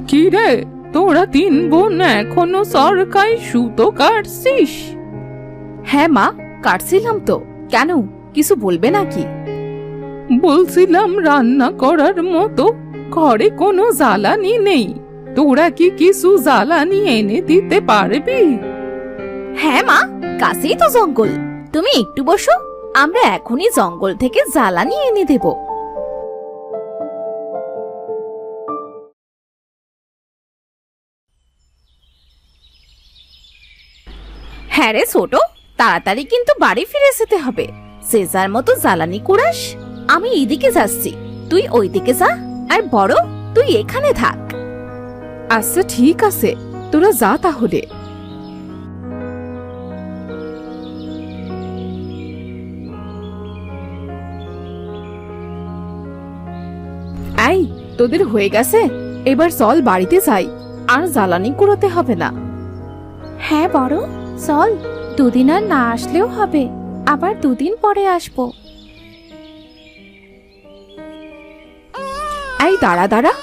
কি রে, তোরা তিন বোন এখনো সরকারি সুতো কাটছিস? হ্যাঁ মা, কাটছিলাম তো। কেন, কিছু বলবে নাকি? বলছিলাম রান্না করার মতো ঘরে কোনো জ্বালানি নেই, তোরা কি কিছু জ্বালানি এনে দিতে পারবি? হ্যাঁ মা, কাছেই তো জঙ্গল, তুমি একটু বসো, আমরা এখনই জঙ্গল থেকে জ্বালানি এনে দেব। হ্যাঁ রে ছোট, তাড়াতাড়ি কিন্তু বাড়ি ফিরে যেতে হবে। যে যার মতো জ্বালানি কুড়াস, আমি এইদিকে যাচ্ছি, তুই ওইদিকে যা, আর বড় তুই এখানে থাক। আচ্ছা ঠিক আছে, তোরা যা তাহলে। এই, তোদের হয়ে গেছে, এবার চল বাড়িতে যাই, আর জ্বালানি কুড়োতে হবে না। হ্যাঁ বড়, চল, দুদিন আর না আসলেও হবে, আবার দুদিন পরে আসবো। এই দাঁড়া দাঁড়া,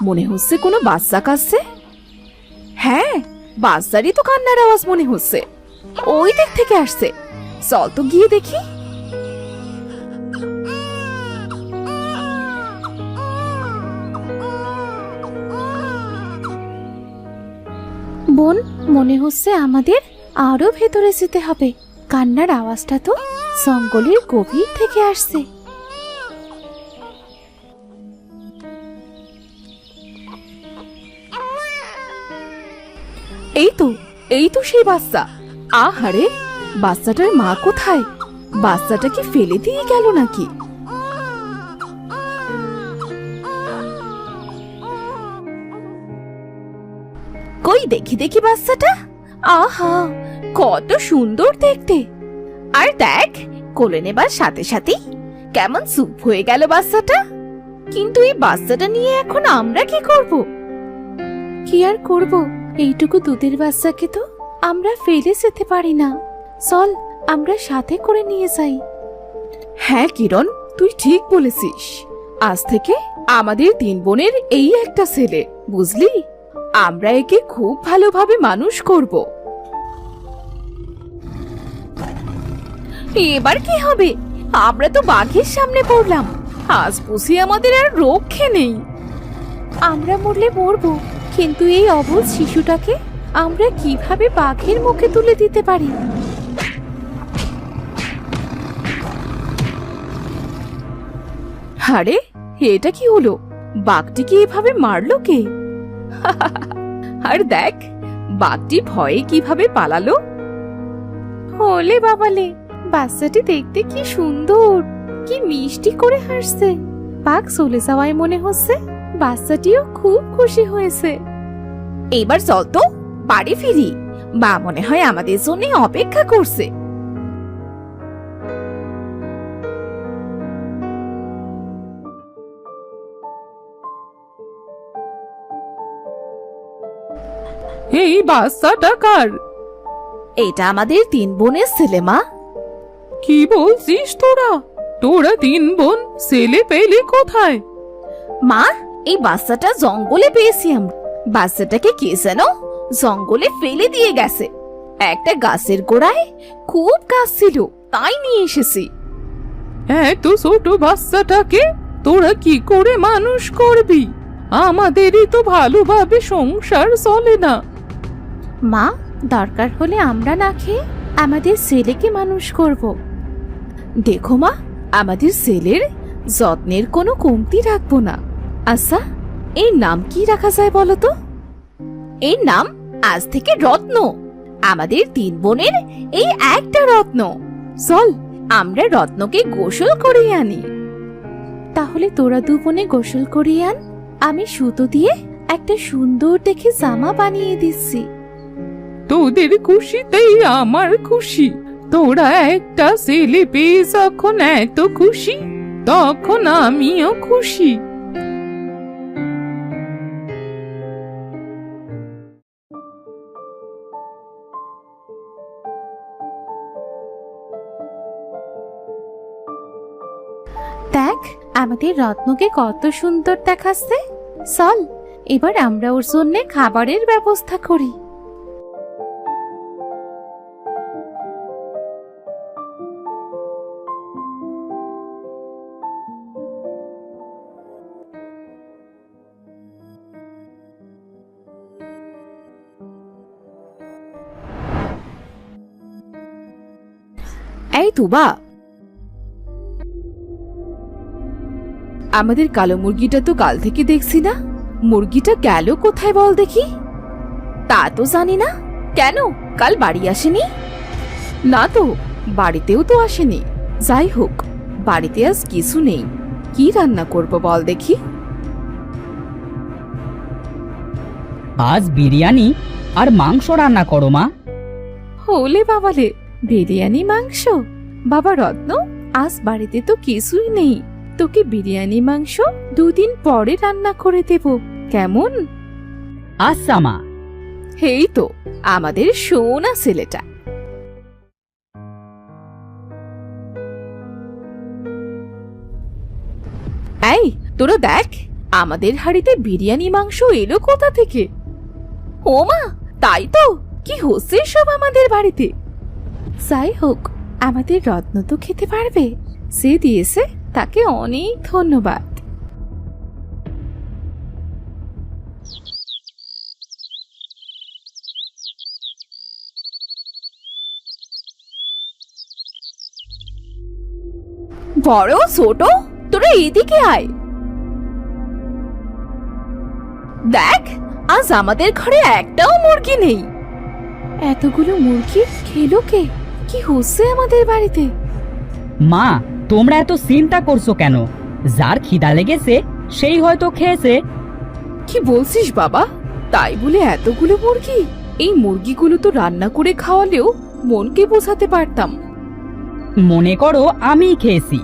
মনে হচ্ছে কোনো বাচ্চা কাঁদছে। হ্যাঁ, বাচ্চারই তো কান্নার আওয়াজ মনে হচ্ছে, ওই দিক থেকে আসছে, চল তো গিয়ে দেখি। বোন, মনে হচ্ছে আমাদের আরো ভেতরে যেতে হবে, কান্নার আওয়াজটা তো জঙ্গলের গভীর থেকে আসছে। এই তো সেই বাচ্চা। আহারে, বাচ্চাটার মা কোথায়? বাচ্চাটা কি ফেলে দিয়ে গেল নাকি? কই দেখি দেখি বাচ্চাটা। আহা, কত সুন্দর দেখতে। আর দেখ, কোলে নেবার সাথে সাথেই কেমন চুপ হয়ে গেল বাচ্চাটা। কিন্তু এই বাচ্চাটা নিয়ে এখন আমরা কি করব? কি আর করব, এইটুকু দুধের বাচ্চাকে তো আমরা ফেলে যেতে পারি না। চল, আমরা সাথে করে নিয়ে যাই। হ্যাঁ কিরণ, তুই ঠিক বলেছিস, আজ থেকে আমাদের তিন বোনের এই একটা ছেলে, বুঝলি? আমরা একে খুব ভালোভাবে মানুষ করব। এবার কি হবে? আমরা তো বাঘের সামনে পড়লাম, আজ বুঝি আমাদের আর রক্ষে নেই। আমরা মরলে মরবো, কিন্তু এই অবুঝ শিশুটাকে আমরা কিভাবে বাঘের মুখে তুলে দিতে পারি? আরে, এটা কি হলো? বাঘটিকে এভাবে মারলো কে? আর দেখ, বাঘটি ভয়ে কিভাবে পালালো। ওলে বাবালে, বাচ্চাটি দেখতে কি সুন্দর, কি মিষ্টি করে হাসছে। বাঘ চলে যাওয়ায় মনে হচ্ছে বাচ্চাটিও খুব খুশি হয়েছে। এবার চল তো বাড়ি ফিরি, মা মনে হয় আমাদের জন্য অপেক্ষা করছে। এই বাচ্চাটা কার? এটা আমাদের তিন বোনের ছেলে মা। কি বলছিস তোরা? তোরা তিন বোন ছেলে পেলে কোথায়? মা, এই বাচ্চাটা জঙ্গলে পেয়েছি আমরা। বাচ্চাটাকে কে যেন জঙ্গলে ফেলে দিয়ে গেছে, একটা গাছের গোড়ায় খুব গাছ ছিল, তাই নিয়ে এসেছি। এত ছোট বাচ্চাটাকে তোরা কি করে মানুষ করবি? আমাদেরই তো ভালোভাবে সংসার চলে না। মা, দরকার হলে আমরা না খেয়ে আমাদের ছেলেকে মানুষ করব। দেখো মা, আমাদের ছেলের যত্নের কোনো কমতি রাখবো না। আচ্ছা, এই নাম কি রাখা যায় বলো তো? এই নাম আজ থেকে রত্ন। আমাদের তিন বোনের এই একটা রত্ন। চল, আমরা রত্নকে গোসল করিয়ে আনি। তাহলে তোরা দু বোনে গোসল করিয়ে আন, আমি সুতো দিয়ে একটা সুন্দর দেখে জামা বানিয়ে দিচ্ছি। তোদের খুশিতেই আমার খুশি। তোরা একটা ছেলে পেয়ে যখন এত খুশি, তখন আমিও খুশি। দেখ, আমাদের রত্নকে কত সুন্দর দেখাচ্ছে। চল, এবার আমরা ওর জন্য খাবারের ব্যবস্থা করি। এই তুবা, আমাদের কালো মুরগিটা তো কাল থেকে দেখছি না। মুরগিটা গেল কোথায় বল দেখি? তা তো জানি না। কেন, কাল বাড়ি আসেনি? না তো, বাড়িতেও তো আসেনি। যাই হোক, বাড়িতে আজ কিছু নেই। কি রান্না করব বল দেখি? আজ বিরিয়ানি আর মাংস রান্না করো মা। হলে বাবালে, বিরিয়ানি মাংস? বাবা রত্ন, আজ বাড়িতে তো কিছুই নেই। তোকে বিরিয়ানি মাংস 2 দিন পরে রান্না করে দেব, কেমন? আচ্ছা মা। এই তো আমাদের সোনা ছেলেটা। এই তোরা দেখ, আমাদের হাড়িতে বিরিয়ানি মাংস এলো কোথা থেকে? ও মা, তাই তো, কি হচ্ছে সব আমাদের বাড়িতে? যাই হোক, আমাদের রত্ন তো খেতে পারবে। সে দিয়েছে, তাকে অনেক ধন্যবাদ। বড় ছোট, তোরা এদিকে আয়। দেখ, আজ আমাদের ঘরে একটাও মুরগি নেই। এতগুলো মুরগি খেলো কে? কি হচ্ছে আমাদের বাড়িতে? মা, তোমরা এত চিন্তা করছো কেন? যার খিদা লেগেছে সেই হয়তো খেয়েছে। কি বলছিস বাবা? তাই বলে এতগুলো মুরগি? এই মুরগিগুলো তো রান্না করে খাওয়ালেও মনকে বোঝাতে পারতাম। মনে করো আমিই খেয়েছি।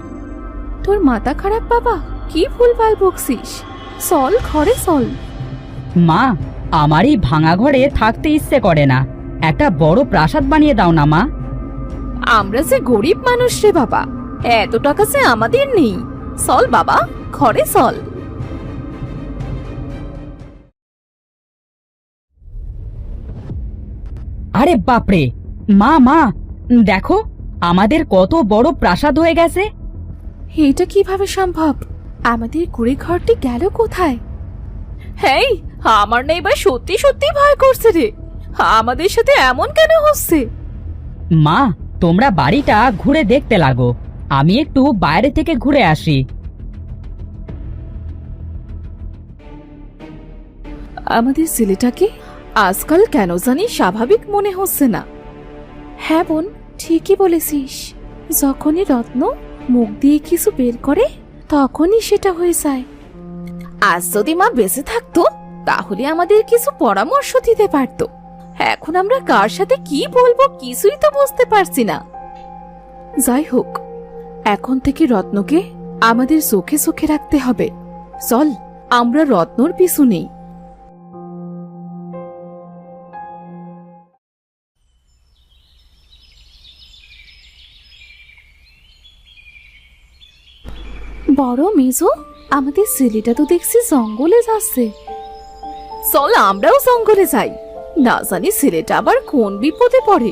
তোর মাথা খারাপ বাবা? কি ভুলভাল বকছিস? চল ঘরে চল। মা, আমার এই ভাঙা ঘরে থাকতে ইচ্ছে করে না। একটা বড় প্রাসাদ বানিয়ে দাও না মা। আমরা যে গরিব মানুষ রে বাবা, এত টাকা যে আমাদের নেই। চল বাবা, ঘরে চল। আরে বাপরে, মা মা, দেখো আমাদের কত বড় প্রাসাদ হয়ে গেছে। এটা কিভাবে সম্ভব? আমাদের কুড়ে ঘরটি গেল কোথায়? হেই, আমার না এবার সত্যি সত্যি ভয় করছে রে। আমাদের সাথে এমন কেন হচ্ছে? মা, তোমরা বাড়িটা ঘুরে দেখতে লাগো, আমি একটু বাইরে থেকে ঘুরে আসি। আমাদের ছেলেটাকে আজকাল কেন জানি স্বাভাবিক মনে হচ্ছে না। হ্যাঁ বোন, ঠিকই বলেছিস। যখনই রত্ন মুখ দিয়ে কিছু বের করে, তখনই সেটা হয়ে যায়। আজ যদি মা বেঁচে থাকতো, তাহলে আমাদের কিছু পরামর্শ দিতে পারতো। এখন আমরা কার সাথে কি বলবো কিছুই তো বুঝতে পারছি না। যাই হোক, এখন থেকে রত্নকে আমাদের চোখে চোখে রাখতে হবে। চল, আমরা রত্নর পিছু নেই। বড় মেজো, আমাদের ছেলেটা তো দেখছি জঙ্গলে যাচ্ছে। চল আমরাও জঙ্গলে যাই, না জানি ছেলেটা আবার কোন বিপদে পড়ে।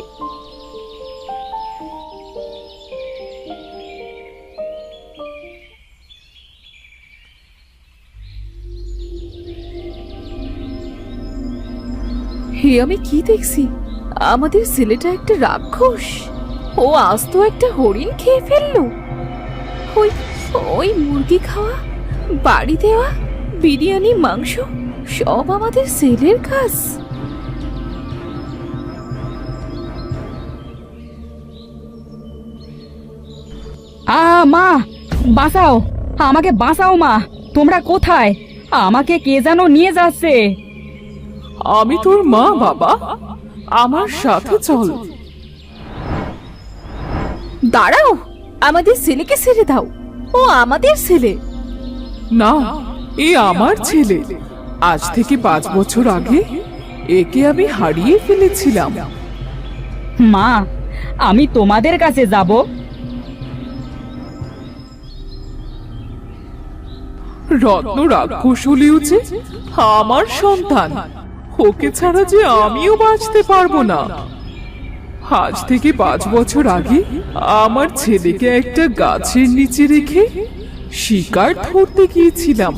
হে, আমি কি দেখছি? আমাদের ছেলেটা একটা রাক্ষস। ও আজ তো একটা হরিণ খেয়ে ফেললো। ওই ওই মুরগি খাওয়া, বাড়ি দেওয়া, বিরিয়ানি মাংস সব আমাদের ছেলের কাজ। মা, বাঁচাও, আমাকে বাঁচাও মা। তোমরা কোথায়? আমাকে কে যেন নিয়ে যাচ্ছে। আমি তোর মা বাবা, আমার সাথে চল। দাঁড়াও, আমাদের ছেলেকে ছেড়ে দাও। ও আমাদের ছেলে না, এ আমার ছেলে। আজ থেকে 5 বছর আগে একে আমি হারিয়ে ফেলেছিলাম। মা, আমি তোমাদের কাছে যাব। রত্ন রাক্ষস হলেও যে আমার সন্তান, ওকে ছাড়া যে আমিও বাঁচতে পারবো না। আজ থেকে 5 বছর আগে আমার ছেলেকে একটা গাছের নিচে রেখে শিকার ধরতে গিয়েছিলাম,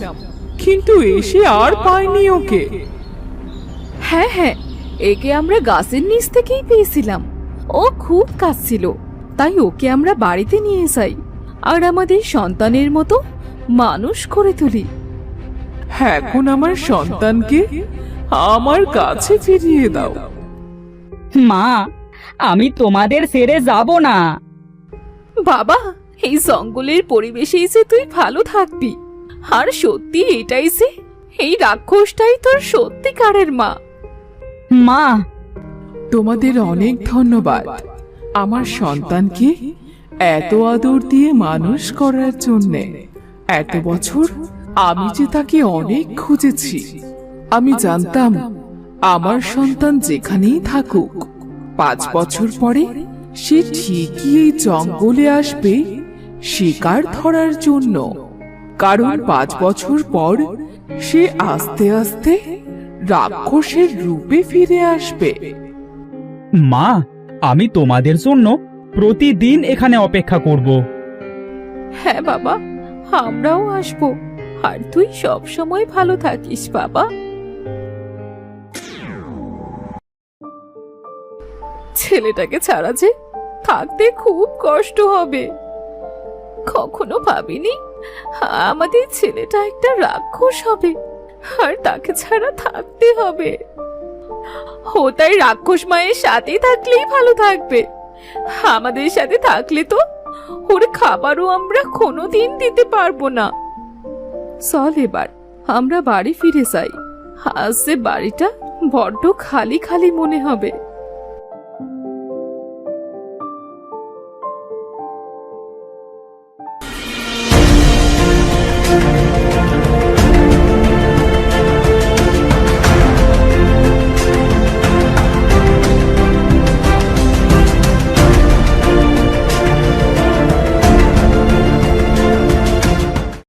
কিন্তু এসে আর পাইনি ওকে। হ্যাঁ হ্যাঁ, একে আমরা গাছের নিচ থেকেই পেয়েছিলাম। ও খুব কাঁদছিল, তাই ওকে আমরা বাড়িতে নিয়ে যাই আর আমাদের সন্তানের মতো মানুষ করে তুলি। এখন আমার সন্তানকে আমার কাছে ফিরিয়ে দাও। মা, আমি তোমাদের ছেড়ে যাব না। বাবা, এই জঙ্গলের পরিবেশেই যে তুই ভালো থাকবি, আর সত্যি এটাই যে এই রাক্ষসটাই তোর সত্যিকারের মা। মা, তোমাদের অনেক ধন্যবাদ আমার সন্তানকে এত আদর দিয়ে মানুষ করার জন্য। এত বছর আমি যে তাকে অনেক খুঁজেছি। আমি জানতাম আমার সন্তান যেখানেই থাকুক 5 বছর পরে সে ঠিকই এই জঙ্গলে আসবে শিকার ধরার জন্য, কারণ 5 বছর পর সে আস্তে আস্তে রাক্ষসের রূপে ফিরে আসবে। মা, আমি তোমাদের জন্য প্রতিদিন এখানে অপেক্ষা করব। হ্যাঁ বাবা, আমরাও আসবো। আর তুই সব সময় ভালো থাকিস বাবা। ছেলেটাকে ছাড়া যে থাকতে খুব কষ্ট হবে। কখনো ভাবিনি আমাদের ছেলেটা একটা রাক্ষস হবে আর তাকে ছাড়া থাকতে হবে। ও তাই রাক্ষস মায়ের সাথে থাকলেই ভালো থাকবে। আমাদের সাথে থাকলে তো ওর খাবারও আমরা কোনোদিন দিতে পারবো না। চল এবার আমরা বাড়ি ফিরে যাই। আজ যে বাড়িটা বড্ড খালি খালি মনে হবে।